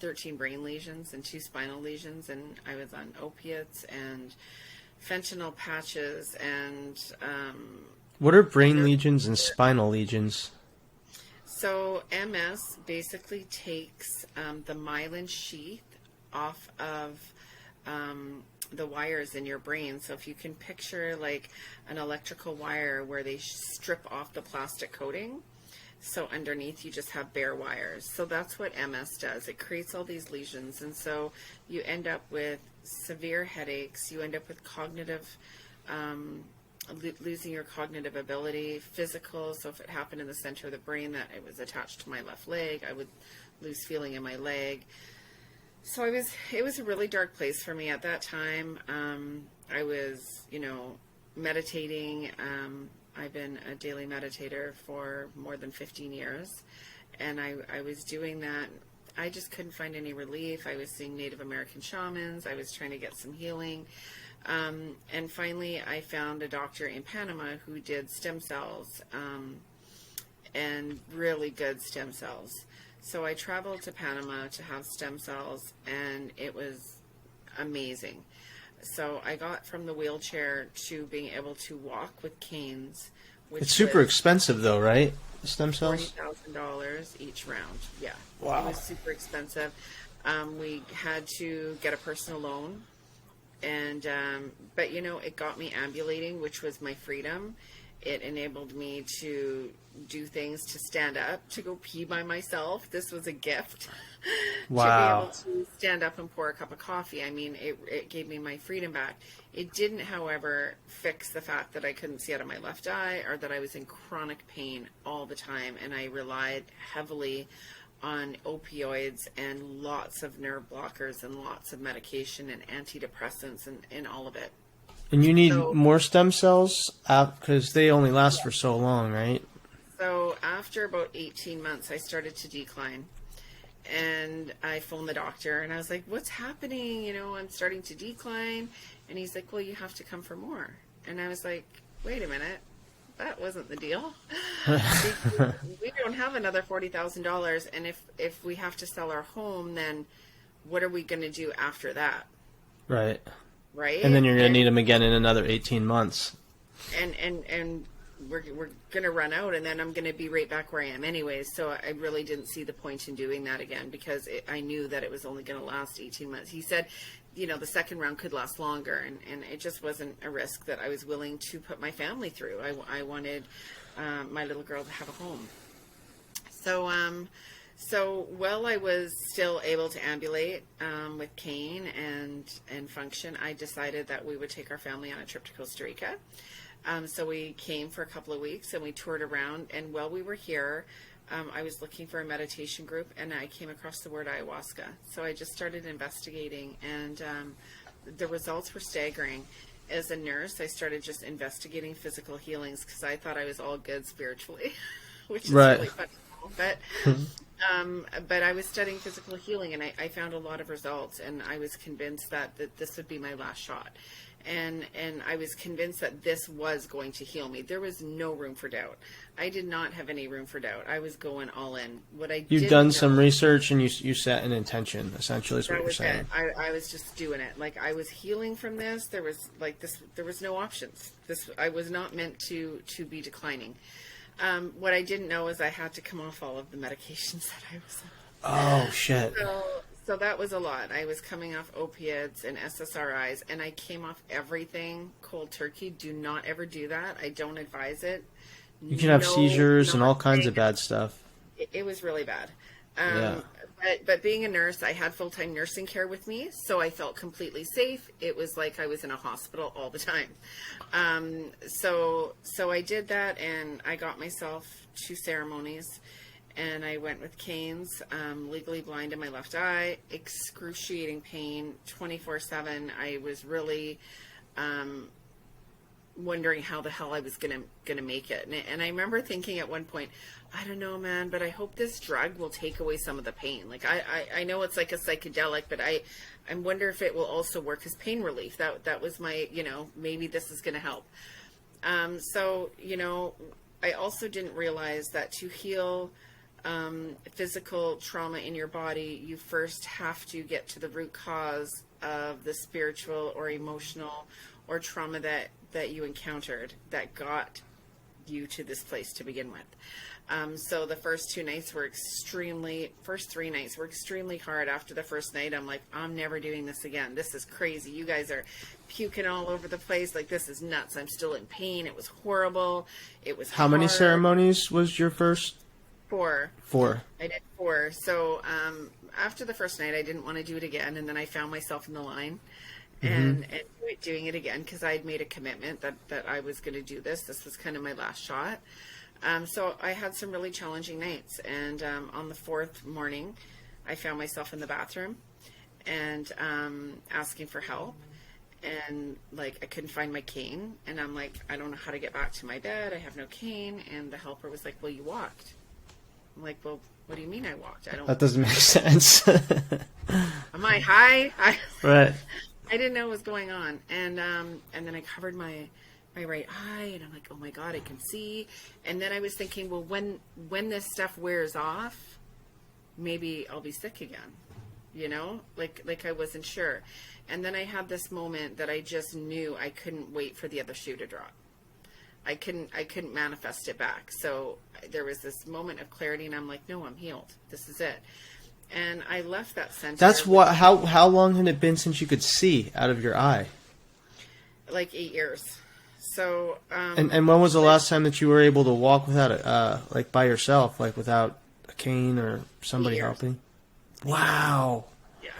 13 brain lesions and 2 spinal lesions, and I was on opiates and fentanyl patches and what are brain lesions and spinal lesions? so MS basically takes the myelin sheath off of the wires in your brain. So if you can picture like an electrical wire where they strip off the plastic coating, so underneath you just have bare wires. So that's what MS does. It creates all these lesions, and so you end up with severe headaches. You end up with cognitive, losing your cognitive ability, physical. So if it happened in the center of the brain that it was attached to my left leg, I would lose feeling in my leg. So it was a really dark place for me at that time. I was, meditating. I've been a daily meditator for more than 15 years, and I was doing that. I just couldn't find any relief. I was seeing Native American shamans. I was trying to get some healing. And finally, I found a doctor in Panama who did stem cells, and really good stem cells. So I traveled to Panama to have stem cells, and it was amazing. So I got from the wheelchair to being able to walk with canes. Which It's super expensive though, right? Stem cells? $40,000 each round. Yeah. Wow. It was super expensive. We had to get a personal loan, and but it got me ambulating, which was my freedom. It enabled me to do things, to stand up, to go pee by myself. This was a gift. Wow. To be able to stand up and pour a cup of coffee. I mean, it gave me my freedom back. It didn't, however, fix the fact that I couldn't see out of my left eye, or that I was in chronic pain all the time. And I relied heavily on opioids and lots of nerve blockers and lots of medication and antidepressants and all of it. And you need more stem cells because they only last for so long, right? So after about 18 months, I started to decline. And I phoned the doctor, and I was like, what's happening? I'm starting to decline. And he's like, well, you have to come for more. And I was like, wait a minute. That wasn't the deal. We don't have another $40,000. And if we have to sell our home, then what are we going to do after that? Right. Right. And then you're going to need them again in another 18 months. And we're going to run out, and then I'm going to be right back where I am anyways. So I really didn't see the point in doing that again, because I knew that it was only going to last 18 months. He said, the second round could last longer, and it just wasn't a risk that I was willing to put my family through. I wanted my little girl to have a home. So while I was still able to ambulate with cane and function, I decided that we would take our family on a trip to Costa Rica. So we came for a couple of weeks, and we toured around. And while we were here, I was looking for a meditation group, and I came across the word ayahuasca. So I just started investigating, and the results were staggering. As a nurse, I started just investigating physical healings because I thought I was all good spiritually, which is really funny. But I was studying physical healing, and I found a lot of results, and I was convinced that this would be my last shot. And I was convinced that this was going to heal me. There was no room for doubt. I did not have any room for doubt. I was going all in. You've done some research, and you set an intention, essentially, is what you're saying. I was just doing it. Like, I was healing from this. There was no options. I was not meant to be declining. What I didn't know is I had to come off all of the medications that I was on. Oh, shit. So that was a lot. I was coming off opiates and SSRIs, and I came off everything cold turkey. Do not ever do that. I don't advise it. You can have seizures and all kinds of bad stuff. It was really bad. Yeah. But being a nurse, I had full-time nursing care with me, so I felt completely safe. It was like I was in a hospital all the time. So I did that, and I got myself 2 ceremonies, and I went with canes, legally blind in my left eye, excruciating pain, 24/7. I was really wondering how the hell I was gonna make it. And I remember thinking at one point, I don't know, man, but I hope this drug will take away some of the pain. Like, I know it's like a psychedelic, but I wonder if it will also work as pain relief. That was my, maybe this is going to help. So, I also didn't realize that to heal physical trauma in your body, you first have to get to the root cause of the spiritual or emotional or trauma that you encountered that got you to this place to begin with. So the first 3 nights were extremely hard. After the first night, I'm like, I'm never doing this again. This is crazy. You guys are puking all over the place. Like, this is nuts. I'm still in pain. It was horrible. It was How many ceremonies was your first? 4. 4. I did 4. So after the first night, I didn't want to do it again. And then I found myself in the line and doing it again because I had made a commitment that I was going to do this. This was kind of my last shot. So I had some really challenging nights. And on the 4th morning, I found myself in the bathroom and asking for help. And, like, I couldn't find my cane. And I'm like, I don't know how to get back to my bed. I have no cane. And the helper was like, well, you walked. I'm like, well, what do you mean I walked? That doesn't make sense. Am I high? Right. I didn't know what was going on. And then I covered my right eye, and I'm like, oh my God, I can see. And then I was thinking, well, when this stuff wears off, maybe I'll be sick again, you know, like I wasn't sure. And then I had this moment that I just knew I couldn't wait for the other shoe to drop. I couldn't manifest it back. So there was this moment of clarity, and I'm like, no, I'm healed. This is it. And I left that center. That's what. How long had it been since you could see out of your eye? Like 8 years. So. And when was the last time that you were able to walk without like by yourself, like without a cane or somebody helping? Wow. Yeah.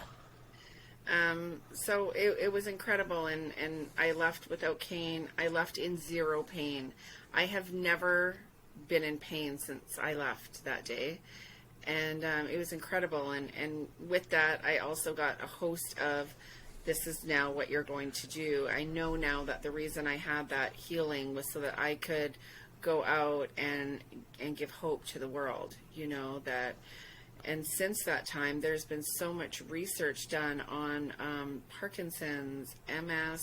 So it was incredible, and I left without cane. I left in 0 pain. I have never been in pain since I left that day. And it was incredible. And with that, I also got a host of, this is now what you're going to do. I know now that the reason I had that healing was so that I could go out and give hope to the world, you know, that. And since that time, there's been so much research done on Parkinson's, MS,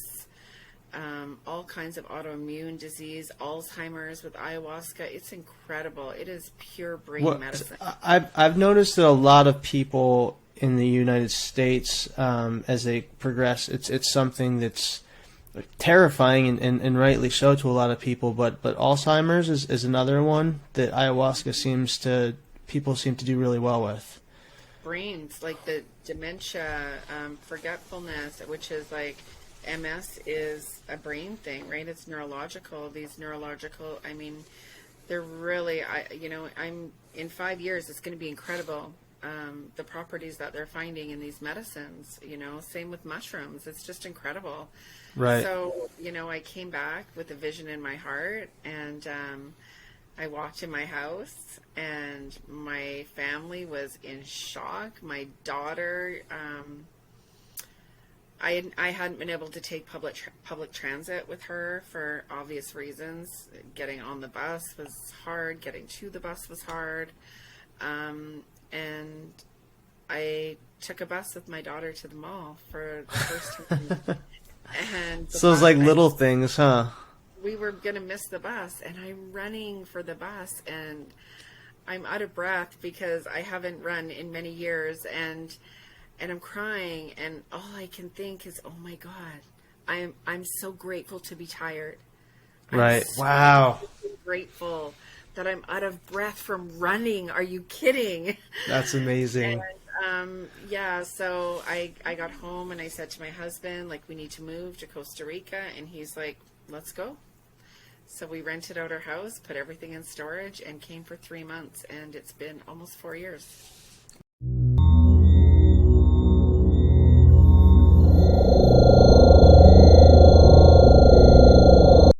all kinds of autoimmune disease, Alzheimer's with ayahuasca. It's incredible. It is pure brain medicine. I've noticed that a lot of people in the United States, as they progress, it's something that's terrifying and rightly so to a lot of people. But Alzheimer's is another one that ayahuasca people seem to do really well with. Brains, like the dementia, forgetfulness, which is like MS is a brain thing, right? It's neurological. These neurological, I mean, they're really, I'm in 5 years, it's going to be incredible. The properties that they're finding in these medicines, you know, same with mushrooms. It's just incredible. Right. So, you know, I came back with a vision in my heart, and I walked in my house, and my family was in shock. My daughter, I hadn't been able to take public transit with her for obvious reasons. Getting on the bus was hard. Getting to the bus was hard. And I took a bus with my daughter to the mall for the first time. And so it's like little things, huh? We were going to miss the bus, and I'm running for the bus, and I'm out of breath because I haven't run in many years, and I'm crying, and all I can think is, oh my God, I'm so grateful to be tired. Right. Wow. So grateful that I'm out of breath from running. Are you kidding? That's amazing. And, so I got home, and I said to my husband, like, we need to move to Costa Rica, and he's like, let's go. So we rented out our house, put everything in storage, and came for 3 months, and it's been almost 4 years.